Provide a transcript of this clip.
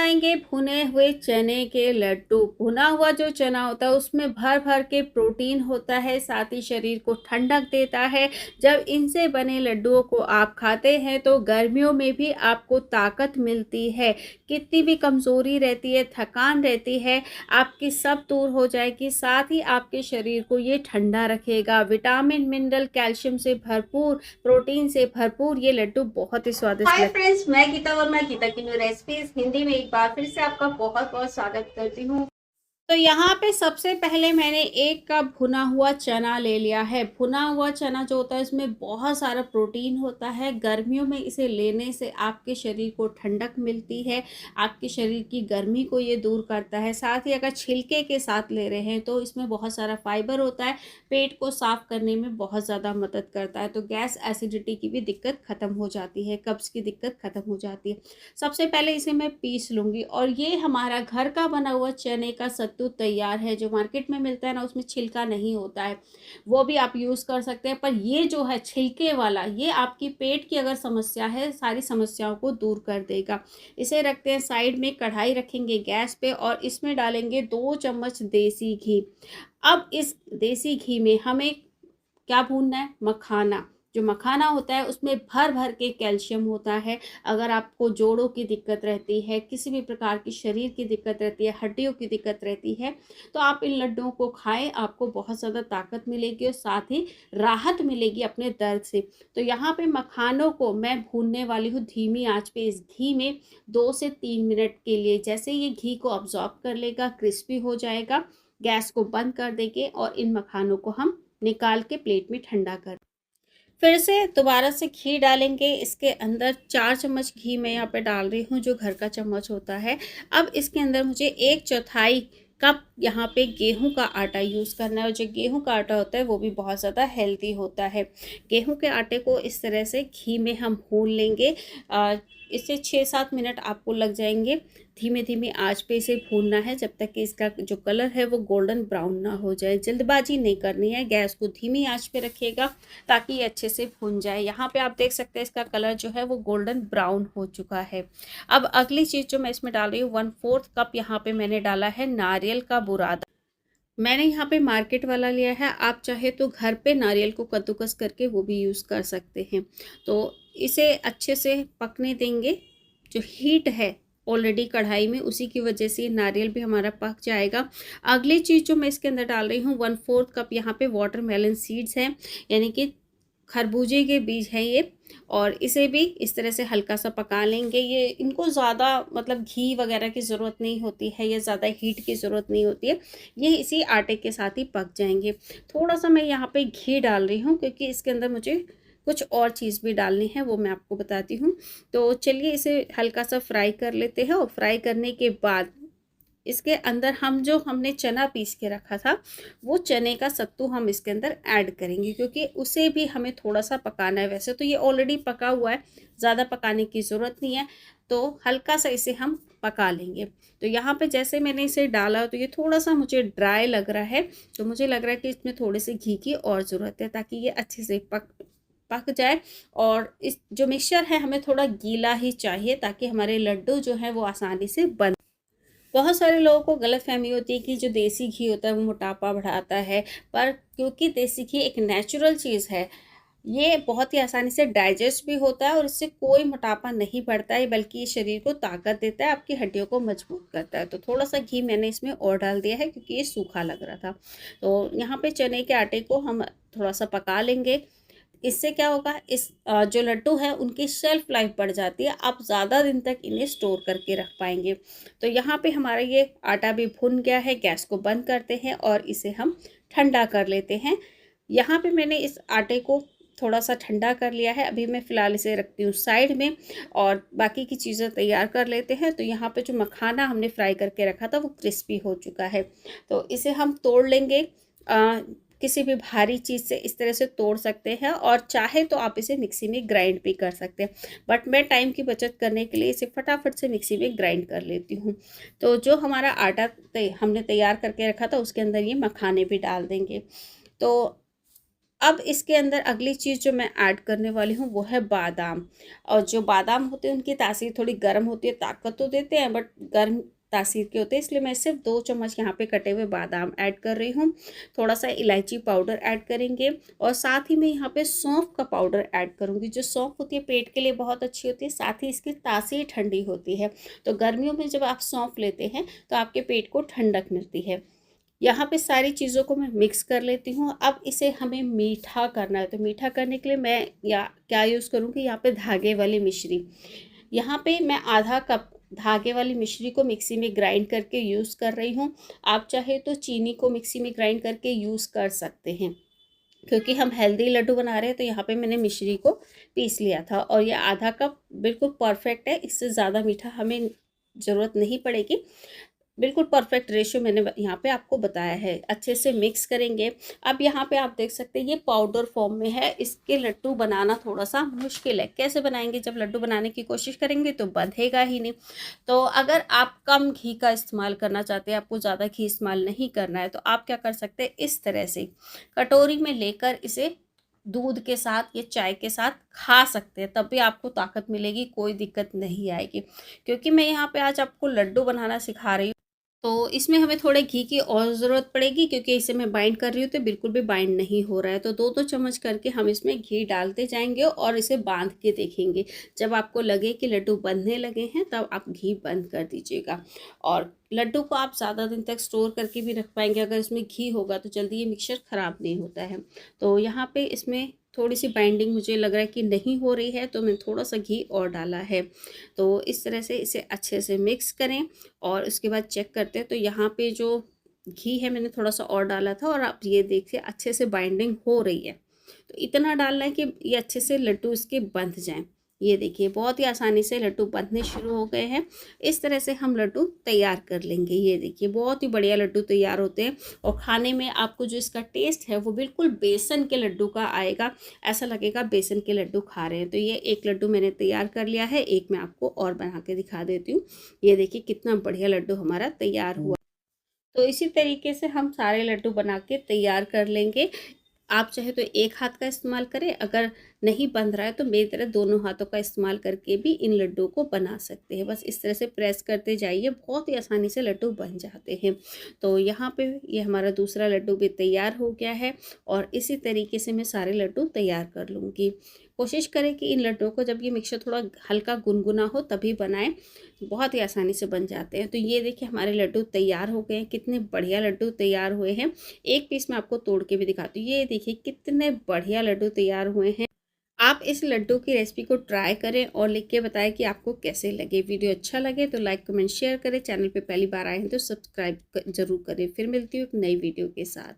बनाएंगे भुने हुए चने के लड्डू। भुना हुआ जो चना होता है उसमें भर भर के प्रोटीन होता है, साथ ही शरीर को ठंडक देता है। जब इनसे बने लड्डुओं को आप खाते हैं तो गर्मियों में भी आपको ताकत मिलती है। कितनी भी कमज़ोरी रहती है, थकान रहती है, आपकी सब दूर हो जाएगी। साथ ही आपके शरीर को ये ठंडा रखेगा। विटामिन, मिनरल, कैल्शियम से भरपूर, प्रोटीन से भरपूर ये लड्डू बहुत ही स्वादिष्ट हाय लगते हैं। फ्रेंड्स, मैं गीता और मैं गीता की न्यू रेसिपीज हिंदी में एक बार फिर से आपका बहुत बहुत स्वागत करती हूँ। तो यहाँ पे सबसे पहले मैंने 1 कप भुना हुआ चना ले लिया है। भुना हुआ चना जो होता है इसमें बहुत सारा प्रोटीन होता है। गर्मियों में इसे लेने से आपके शरीर को ठंडक मिलती है, आपके शरीर की गर्मी को ये दूर करता है। साथ ही अगर छिलके के साथ ले रहे हैं तो इसमें बहुत सारा फाइबर होता है, पेट को साफ करने में बहुत ज़्यादा मदद करता है। तो गैस एसिडिटी की भी दिक्कत ख़त्म हो जाती है, कब्ज़ की दिक्कत ख़त्म हो जाती है। सबसे पहले इसे मैं पीस लूँगी और ये हमारा घर का बना हुआ चने का सत्तू तैयार है। जो मार्केट में मिलता है ना उसमें छिलका नहीं होता है, वो भी आप यूज़ कर सकते हैं। पर ये जो है छिलके वाला, ये आपकी पेट की अगर समस्या है सारी समस्याओं को दूर कर देगा। इसे रखते हैं साइड में। कढ़ाई रखेंगे गैस पे और इसमें डालेंगे 2 चम्मच देसी घी। अब इस देसी घी में हमें क्या भूनना है? मखाना। जो मखाना होता है उसमें भर भर के कैल्शियम होता है। अगर आपको जोड़ों की दिक्कत रहती है, किसी भी प्रकार की शरीर की दिक्कत रहती है, हड्डियों की दिक्कत रहती है, तो आप इन लड्डुओं को खाएं, आपको बहुत ज़्यादा ताकत मिलेगी और साथ ही राहत मिलेगी अपने दर्द से। तो यहाँ पे मखानों को मैं भूनने वाली हूँ धीमी आंच पे। इस घी में 2 से 3 मिनट के लिए। जैसे ये घी को अब्जॉर्ब कर लेगा, क्रिस्पी हो जाएगा, गैस को बंद कर देंगे और इन मखानों को हम निकाल के प्लेट में ठंडा कर। फिर से दोबारा से घी डालेंगे। इसके अंदर 4 चम्मच घी मैं यहाँ पे डाल रही हूँ, जो घर का चम्मच होता है। अब इसके अंदर मुझे 1/4 कप यहाँ पे गेहूं का आटा यूज़ करना है। और जो गेहूं का आटा होता है वो भी बहुत ज़्यादा हेल्दी होता है। गेहूं के आटे को इस तरह से घी में हम भून लेंगे। इससे 6-7 मिनट आपको लग जाएंगे। धीमे धीमे आंच पे इसे भूनना है जब तक कि इसका जो कलर है वो गोल्डन ब्राउन ना हो जाए। जल्दबाजी नहीं करनी है, गैस को धीमी आंच पे रखिएगा ताकि ये अच्छे से भून जाए। यहाँ पे आप देख सकते हैं इसका कलर जो है वो गोल्डन ब्राउन हो चुका है। अब अगली चीज़ जो मैं इसमें डाल रही हूँ, 1/4 कप यहाँ पे मैंने डाला है नारियल का बुरादा। मैंने यहाँ पे मार्केट वाला लिया है, आप चाहे तो घर पे नारियल को कद्दूकस करके वो भी यूज़ कर सकते हैं। तो इसे अच्छे से पकने देंगे। जो हीट है ऑलरेडी कढ़ाई में, उसी की वजह से नारियल भी हमारा पक जाएगा। अगली चीज़ जो मैं इसके अंदर डाल रही हूँ, 1/4 कप यहाँ पे वाटरमेलन सीड्स हैं, यानी कि खरबूजे के बीज हैं ये। और इसे भी इस तरह से हल्का सा पका लेंगे। ये इनको ज़्यादा मतलब घी वगैरह की ज़रूरत नहीं होती है या ज़्यादा हीट की ज़रूरत नहीं होती है, ये इसी आटे के साथ ही पक जाएंगे। थोड़ा सा मैं यहाँ पे घी डाल रही हूँ क्योंकि इसके अंदर मुझे कुछ और चीज़ भी डालनी है, वो मैं आपको बताती हूँ। तो चलिए इसे हल्का सा फ्राई कर लेते हैं। और फ्राई करने के बाद इसके अंदर हम जो हमने चना पीस के रखा था वो चने का सत्तू हम इसके अंदर ऐड करेंगे, क्योंकि उसे भी हमें थोड़ा सा पकाना है। वैसे तो ये ऑलरेडी पका हुआ है, ज़्यादा पकाने की ज़रूरत नहीं है, तो हल्का सा इसे हम पका लेंगे। तो यहाँ पे जैसे मैंने इसे डाला तो ये थोड़ा सा मुझे ड्राई लग रहा है, तो मुझे लग रहा है कि इसमें थोड़े से घी की और ज़रूरत है ताकि ये अच्छे से पक जाए। और इस जो मिक्सचर है हमें थोड़ा गीला ही चाहिए ताकि हमारे लड्डू जो है वो आसानी से बन। बहुत सारे लोगों को गलतफहमी होती है कि जो देसी घी होता है वो मोटापा बढ़ाता है, पर क्योंकि देसी घी एक नेचुरल चीज़ है, ये बहुत ही आसानी से डाइजेस्ट भी होता है और इससे कोई मोटापा नहीं बढ़ता है, बल्कि ये शरीर को ताकत देता है, आपकी हड्डियों को मजबूत करता है। तो थोड़ा सा घी मैंने इसमें और डाल दिया है क्योंकि ये सूखा लग रहा था। तो यहाँ पे चने के आटे को हम थोड़ा सा पका लेंगे। इससे क्या होगा, इस जो लड्डू है उनकी शेल्फ लाइफ बढ़ जाती है, आप ज़्यादा दिन तक इन्हें स्टोर करके रख पाएंगे। तो यहाँ पे हमारा ये आटा भी भुन गया है। गैस को बंद करते हैं और इसे हम ठंडा कर लेते हैं। यहाँ पे मैंने इस आटे को थोड़ा सा ठंडा कर लिया है। अभी मैं फ़िलहाल इसे रखती हूँ साइड में और बाकी की चीज़ें तैयार कर लेते हैं। तो यहाँ पे जो मखाना हमने फ्राई करके रखा था वो क्रिस्पी हो चुका है, तो इसे हम तोड़ लेंगे। किसी भी भारी चीज़ से इस तरह से तोड़ सकते हैं और चाहे तो आप इसे मिक्सी में ग्राइंड भी कर सकते हैं, बट मैं टाइम की बचत करने के लिए इसे फटाफट से मिक्सी में ग्राइंड कर लेती हूँ। तो जो हमारा आटा हमने तैयार करके रखा था उसके अंदर ये मखाने भी डाल देंगे। तो अब इसके अंदर अगली चीज़ जो मैं ऐड करने वाली हूँ वो है बादाम। और जो बादाम होते हैं उनकी तासीर थोड़ी गर्म होती है, ताकत तो देते हैं बट गर्म तासीर के होते हैं, इसलिए मैं सिर्फ 2 चम्मच यहाँ पे कटे हुए बादाम ऐड कर रही हूँ। थोड़ा सा इलायची पाउडर ऐड करेंगे और साथ ही मैं यहाँ पे सौंफ का पाउडर ऐड करूँगी। जो सौंफ होती है पेट के लिए बहुत अच्छी होती है, साथ ही इसकी तासीर ठंडी होती है। तो गर्मियों में जब आप सौंफ लेते हैं तो आपके पेट को ठंडक मिलती है। यहाँ पे सारी चीज़ों को मैं मिक्स कर लेती हूँ। अब इसे हमें मीठा करना है, तो मीठा करने के लिए मैं या क्या यूज़ करूँगी, यहाँ पे धागे वाली मिश्री। यहाँ पे मैं आधा कप धागे वाली मिश्री को मिक्सी में ग्राइंड करके यूज़ कर रही हूँ। आप चाहे तो चीनी को मिक्सी में ग्राइंड करके यूज़ कर सकते हैं, क्योंकि हम हेल्दी लड्डू बना रहे हैं तो यहाँ पे मैंने मिश्री को पीस लिया था। और ये आधा कप बिल्कुल परफेक्ट है, इससे ज़्यादा मीठा हमें ज़रूरत नहीं पड़ेगी। बिल्कुल परफेक्ट रेशियो मैंने यहाँ पे आपको बताया है। अच्छे से मिक्स करेंगे। अब यहाँ पे आप देख सकते हैं ये पाउडर फॉर्म में है। इसके लड्डू बनाना थोड़ा सा मुश्किल है। कैसे बनाएंगे, जब लड्डू बनाने की कोशिश करेंगे तो बंधेगा ही नहीं। तो अगर आप कम घी का इस्तेमाल करना चाहते हैं, आपको ज़्यादा घी इस्तेमाल नहीं करना है, तो आप क्या कर सकते हैं, इस तरह से कटोरी में लेकर इसे दूध के साथ या चाय के साथ खा सकते हैं, तब भी आपको ताकत मिलेगी, कोई दिक्कत नहीं आएगी। क्योंकि मैं यहाँ पे आज आपको लड्डू बनाना सिखा रही हूँ, तो इसमें हमें थोड़े घी की और ज़रूरत पड़ेगी, क्योंकि इसे मैं बाइंड कर रही हूँ तो बिल्कुल भी बाइंड नहीं हो रहा है। तो 2-2 चम्मच करके हम इसमें घी डालते जाएंगे और इसे बांध के देखेंगे। जब आपको लगे कि लड्डू बनने लगे हैं तब आप घी बंद कर दीजिएगा। और लड्डू को आप ज़्यादा दिन तक स्टोर करके भी रख पाएंगे, अगर इसमें घी होगा तो जल्दी ये मिक्सचर ख़राब नहीं होता है। तो यहाँ पे इसमें थोड़ी सी बाइंडिंग मुझे लग रहा है कि नहीं हो रही है, तो मैं थोड़ा सा घी और डाला है। तो इस तरह से इसे अच्छे से मिक्स करें और उसके बाद चेक करते हैं। तो यहाँ पे जो घी है मैंने थोड़ा सा और डाला था और आप ये देखिए अच्छे से बाइंडिंग हो रही है। तो इतना डालना है कि ये अच्छे से लड्डू इसके बंध जाएं। ये देखिए बहुत ही आसानी से लड्डू बंधने शुरू हो गए हैं। इस तरह से हम लड्डू तैयार कर लेंगे। ये देखिए बहुत ही बढ़िया लड्डू तैयार होते हैं और खाने में आपको जो इसका टेस्ट है वो बिल्कुल बेसन के लड्डू का आएगा। ऐसा लगेगा बेसन के लड्डू खा रहे हैं। तो ये एक लड्डू मैंने तैयार कर लिया है, एक मैं आपको और बना के दिखा देती हूँ। ये देखिए कितना बढ़िया लड्डू हमारा तैयार हुआ। तो इसी तरीके से हम सारे लड्डू बना के तैयार कर लेंगे। आप चाहे तो एक हाथ का इस्तेमाल करें, अगर नहीं बंध रहा है तो मेरी तरह दोनों हाथों का इस्तेमाल करके भी इन लड्डुओं को बना सकते हैं। बस इस तरह से प्रेस करते जाइए, बहुत ही आसानी से लड्डू बन जाते हैं। तो यहाँ पे ये हमारा दूसरा लड्डू भी तैयार हो गया है और इसी तरीके से मैं सारे लड्डू तैयार कर लूँगी। कोशिश करें कि इन लड्डुओं को जब ये मिक्सचर थोड़ा हल्का गुनगुना हो तभी बनाएं, बहुत ही आसानी से बन जाते हैं। तो ये देखिए हमारे लड्डू तैयार हो गए हैं, कितने बढ़िया लड्डू तैयार हुए हैं। एक पीस मैं आपको तोड़ के भी दिखाती हूँ। ये देखिए कितने बढ़िया लड्डू तैयार हुए हैं। आप इस लड्डू की रेसिपी को ट्राई करें और लिख के बताएं कि आपको कैसे लगे। वीडियो अच्छा लगे तो लाइक कमेंट शेयर करें। चैनल पे पहली बार आए हैं तो सब्सक्राइब जरूर करें। फिर मिलती हूँ एक नई वीडियो के साथ।